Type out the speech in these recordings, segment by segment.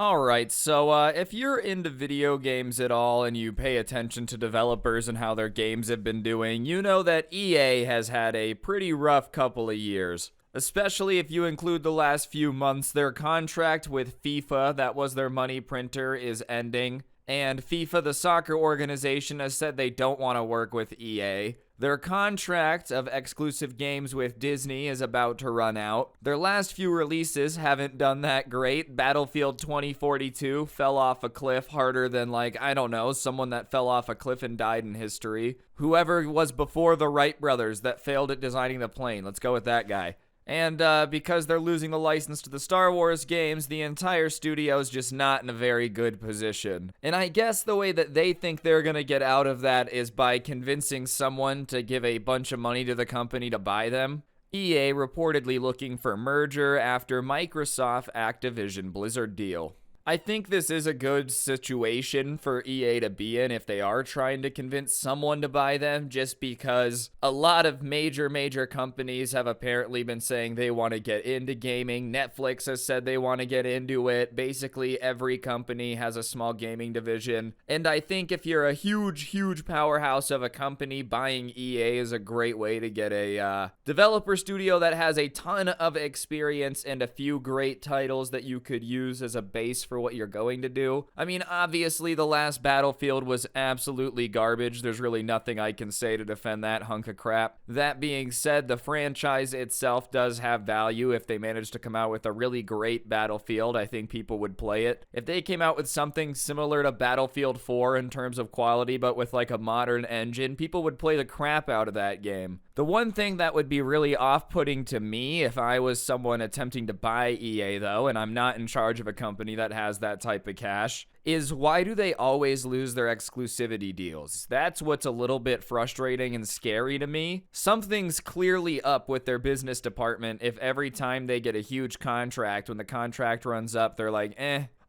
Alright, so if you're into video games at all and you pay attention to developers and how their games have been doing, you know that EA has had a pretty rough couple of years. Especially if you include the last few months, their contract with FIFA, that was their money printer, is ending. And FIFA, the soccer organization, has said they don't want to work with EA. Their contract of exclusive games with Disney is about to run out. Their last few releases haven't done that great. Battlefield 2042 fell off a cliff harder than, like, I don't know, someone that fell off a cliff and died in history. Whoever was before the Wright brothers that failed at designing the plane. Let's go with that guy. And because they're losing the license to the Star Wars games, the entire studio is just not in a very good position. And I guess the way that they think they're going to get out of that is by convincing someone to give a bunch of money to the company to buy them. EA reportedly looking for merger after Microsoft Activision Blizzard deal. I think this is a good situation for EA to be in if they are trying to convince someone to buy them, just because a lot of major companies have apparently been saying they want to get into gaming. Netflix has said they want to get into it. Basically, every company has a small gaming division. And I think if you're a huge powerhouse of a company, buying EA is a great way to get a developer studio that has a ton of experience and a few great titles that you could use as a base for what you're going to do. I mean, obviously, the last Battlefield was absolutely garbage. There's really nothing I can say to defend that hunk of crap. That being said, the franchise itself does have value. If they manage to come out with a really great Battlefield, I think people would play it. If they came out with something similar to Battlefield 4 in terms of quality, but with like a modern engine, people would play the crap out of that game. The one thing that would be really off-putting to me if I was someone attempting to buy EA, though, and I'm not in charge of a company that has that type of cash, is why do they always lose their exclusivity deals? That's what's a little bit frustrating and scary to me. Something's clearly up with their business department if every time they get a huge contract, when the contract runs up, they're like,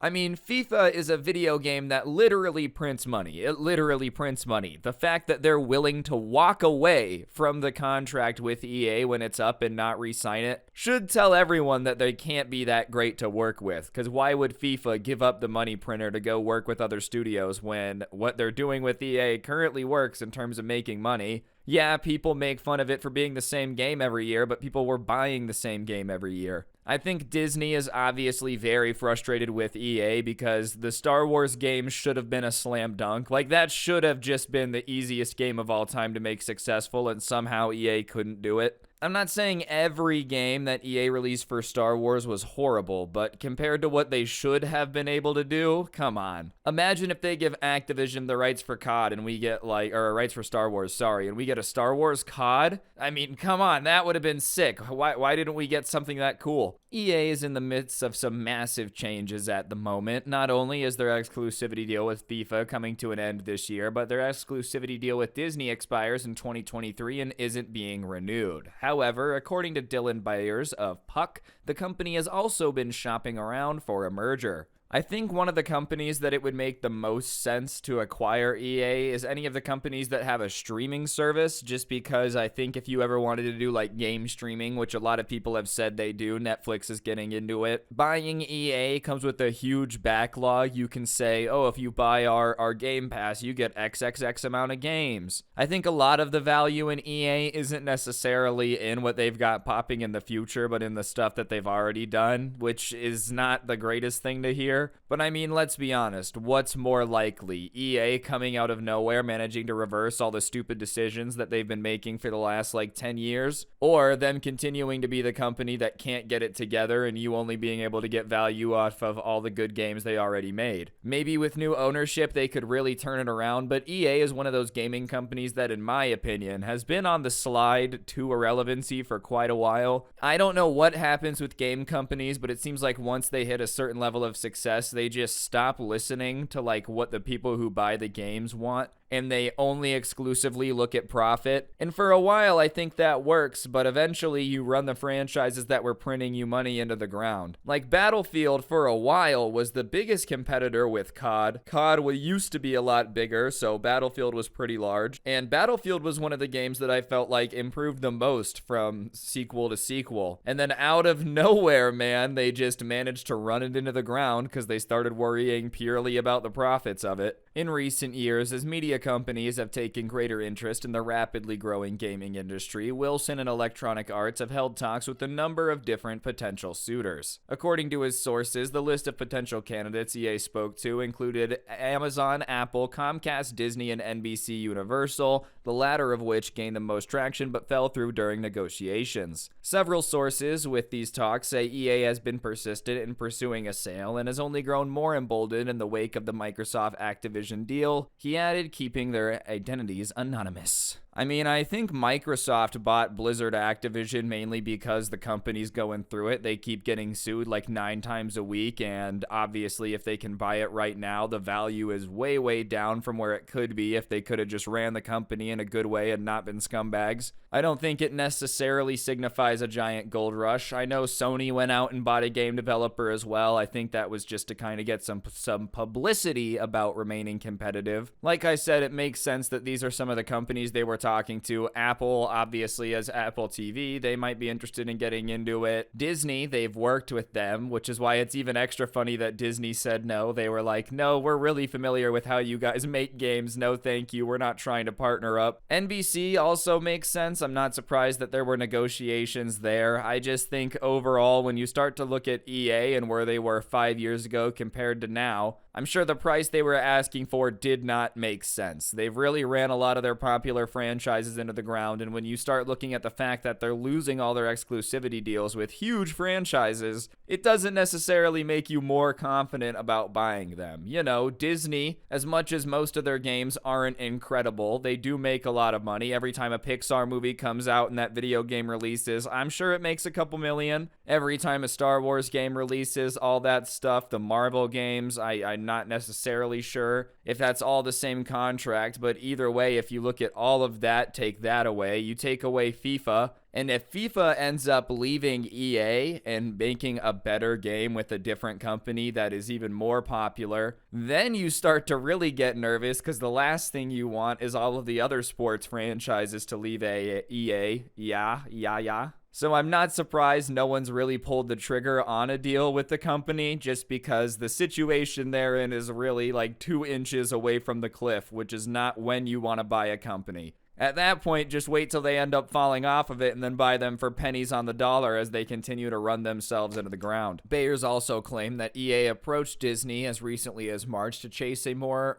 I mean, FIFA is a video game that literally prints money. It literally prints money. The fact that they're willing to walk away from the contract with EA when it's up and not re-sign it should tell everyone that they can't be that great to work with. Because why would FIFA give up the money printer to go work with other studios when what they're doing with EA currently works in terms of making money? Yeah, people make fun of it for being the same game every year, but people were buying the same game every year. I think Disney is obviously very frustrated with EA because the Star Wars game should have been a slam dunk. Like, that should have just been the easiest game of all time to make successful, and somehow EA couldn't do it. I'm not saying every game that EA released for Star Wars was horrible, but compared to what they should have been able to do, come on. Imagine if they give Activision the rights for COD and we get rights for Star Wars, sorry, and we get a Star Wars COD? I mean, come on, that would have been sick. Why didn't we get something that cool? EA is in the midst of some massive changes at the moment. Not only is their exclusivity deal with FIFA coming to an end this year, but their exclusivity deal with Disney expires in 2023 and isn't being renewed. However, according to Dylan Byers of Puck, the company has also been shopping around for a merger. I think one of the companies that it would make the most sense to acquire EA is any of the companies that have a streaming service, just because I think if you ever wanted to do like game streaming, which a lot of people have said they do, Netflix is getting into it. Buying EA comes with a huge backlog. You can say, oh, if you buy our Game Pass, you get XXX amount of games. I think a lot of the value in EA isn't necessarily in what they've got popping in the future, but in the stuff that they've already done, which is not the greatest thing to hear. But I mean, let's be honest, what's more likely? EA coming out of nowhere, managing to reverse all the stupid decisions that they've been making for the last 10 years? Or them continuing to be the company that can't get it together and you only being able to get value off of all the good games they already made? Maybe with new ownership, they could really turn it around, but EA is one of those gaming companies that, in my opinion, has been on the slide to irrelevancy for quite a while. I don't know what happens with game companies, but it seems like once they hit a certain level of success, they just stop listening to what the people who buy the games want. and they only exclusively look at profit. And for a while, I think that works, but eventually you run the franchises that were printing you money into the ground. Like Battlefield, for a while, was the biggest competitor with COD. COD used to be a lot bigger, so Battlefield was pretty large. And Battlefield was one of the games that I felt like improved the most from sequel to sequel. And then out of nowhere, man, they just managed to run it into the ground because they started worrying purely about the profits of it. In recent years, as media companies have taken greater interest in the rapidly growing gaming industry, Wilson and Electronic Arts have held talks with a number of different potential suitors. According to his sources, the list of potential candidates EA spoke to included Amazon, Apple, Comcast, Disney, and NBC Universal, the latter of which gained the most traction but fell through during negotiations. Several sources with these talks say EA has been persistent in pursuing a sale and has only grown more emboldened in the wake of the Microsoft Activision deal. He added, keeping their identities anonymous. I mean, I think Microsoft bought Blizzard Activision mainly because the company's going through it. They keep getting sued like 9 times a week, and obviously if they can buy it right now, the value is way, way down from where it could be if they could have just ran the company in a good way and not been scumbags. I don't think it necessarily signifies a giant gold rush. I know Sony went out and bought a game developer as well. I think that was just to kind of get some publicity about remaining competitive. Like I said, it makes sense that these are some of the companies they were talking to. Apple, obviously, as Apple TV, they might be interested in getting into it. Disney, they've worked with them, which is why it's even extra funny that Disney said no. They were like, no, we're really familiar with how you guys make games. No, thank you. We're not trying to partner up. NBC also makes sense. I'm not surprised that there were negotiations there. I just think overall, when you start to look at EA and where they were 5 years ago compared to now, I'm sure the price they were asking for did not make sense. They've really ran a lot of their popular franchises into the ground, and when you start looking at the fact that they're losing all their exclusivity deals with huge franchises, it doesn't necessarily make you more confident about buying them. You know, Disney, as much as most of their games aren't incredible, they do make a lot of money. Every time a Pixar movie comes out and that video game releases, I'm sure it makes a couple million. Every time a Star Wars game releases, all that stuff, the Marvel games, I'm not necessarily sure if that's all the same contract, but either way, if you look at all of that, take that away, you take away FIFA, and if FIFA ends up leaving EA and making a better game with a different company that is even more popular, then you start to really get nervous because the last thing you want is all of the other sports franchises to leave EA. Yeah. So I'm not surprised no one's really pulled the trigger on a deal with the company just because the situation they're in is really like 2 inches away from the cliff, which is not when you want to buy a company. At that point, just wait till they end up falling off of it and then buy them for pennies on the dollar as they continue to run themselves into the ground. Bayers also claimed that EA approached Disney as recently as March to chase a more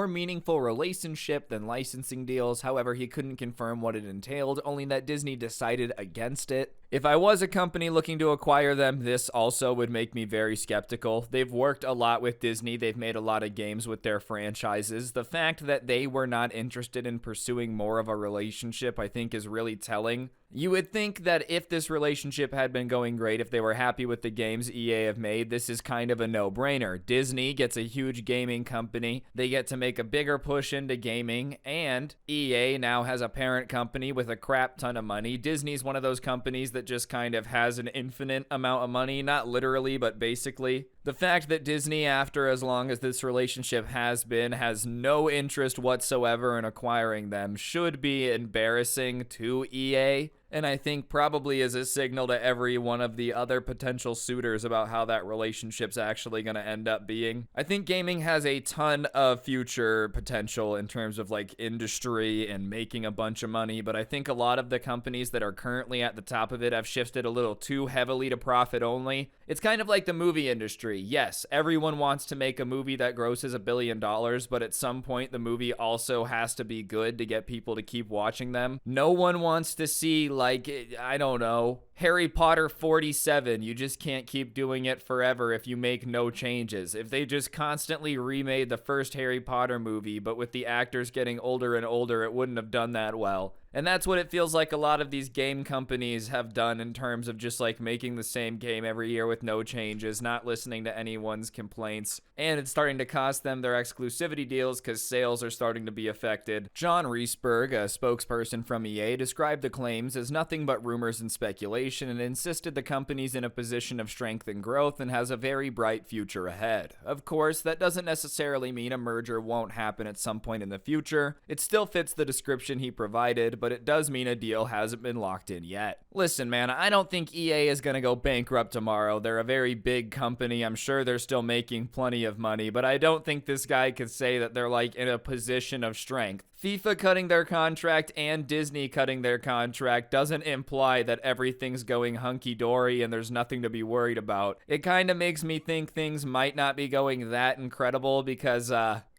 meaningful relationship than licensing deals. However, he couldn't confirm what it entailed, only that Disney decided against it. If I was a company looking to acquire them, this also would make me very skeptical. They've worked a lot with Disney. They've made a lot of games with their franchises. The fact that they were not interested in pursuing more of a relationship, I think, is really telling. You would think that if this relationship had been going great, if they were happy with the games EA have made, this is kind of a no-brainer. Disney gets a huge gaming company. They get to make a bigger push into gaming, and EA now has a parent company with a crap ton of money. Disney's one of those companies that just kind of has an infinite amount of money, not literally, but basically. The fact that Disney, after as long as this relationship has been, has no interest whatsoever in acquiring them should be embarrassing to EA. And I think probably is a signal to every one of the other potential suitors about how that relationship's actually going to end up being. I think gaming has a ton of future potential in terms of like industry and making a bunch of money, but I think a lot of the companies that are currently at the top of it have shifted a little too heavily to profit only. It's kind of like the movie industry. Yes, everyone wants to make a movie that grosses $1 billion, but at some point the movie also has to be good to get people to keep watching them. No one wants to see, like, I don't know, Harry Potter 47, you just can't keep doing it forever if you make no changes. If they just constantly remade the first Harry Potter movie, but with the actors getting older and older, it wouldn't have done that well. And that's what it feels like a lot of these game companies have done in terms of just like making the same game every year with no changes, not listening to anyone's complaints. And it's starting to cost them their exclusivity deals because sales are starting to be affected. John Reisberg, a spokesperson from EA, described the claims as nothing but rumors and speculation and insisted the company's in a position of strength and growth and has a very bright future ahead. Of course, that doesn't necessarily mean a merger won't happen at some point in the future. It still fits the description he provided, but it does mean a deal hasn't been locked in yet. Listen, man, I don't think EA is going to go bankrupt tomorrow. They're a very big company. I'm sure they're still making plenty of money, but I don't think this guy could say that they're like in a position of strength. FIFA cutting their contract and Disney cutting their contract doesn't imply that everything's going hunky-dory and there's nothing to be worried about. It kind of makes me think things might not be going that incredible because,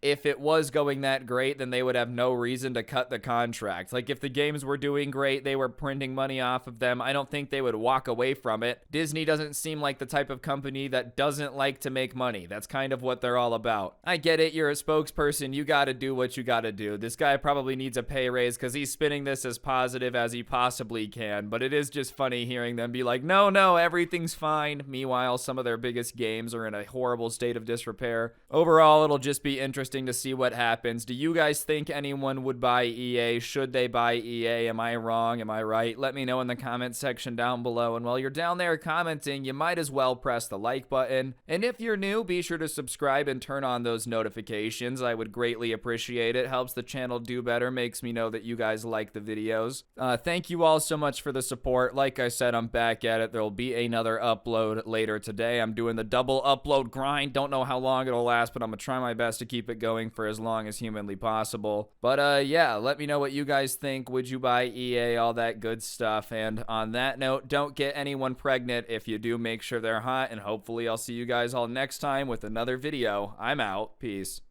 if it was going that great, then they would have no reason to cut the contract. Like, if the games were doing great, they were printing money off of them, I don't think they would walk away from it. Disney doesn't seem like the type of company that doesn't like to make money. That's kind of what they're all about. I get it, you're a spokesperson, you gotta do what you gotta do. This guy probably needs a pay raise because he's spinning this as positive as he possibly can, but it is just funny hearing them be like, no, everything's fine. Meanwhile, some of their biggest games are in a horrible state of disrepair. Overall, it'll just be interesting to see what happens. Do you guys think anyone would buy EA? Should they buy EA? Am I wrong? Am I right? Let me know in the comment section down below. And while you're down there commenting, you might as well press the like button. And if you're new, be sure to subscribe and turn on those notifications. I would greatly appreciate it. Helps the channel do better, makes me know that you guys like the videos. Thank you all so much for the support. Like I said, I'm back at it. There'll be another upload later today. I'm doing the double upload grind. Don't know how long it'll last, but I'm gonna try my best to keep it going for as long as humanly possible. But yeah, let me know what you guys think. Would you buy EA? All that good stuff. And on that note, don't get anyone pregnant. If you do, make sure they're hot, and hopefully I'll see you guys all next time with another video. I'm out. Peace.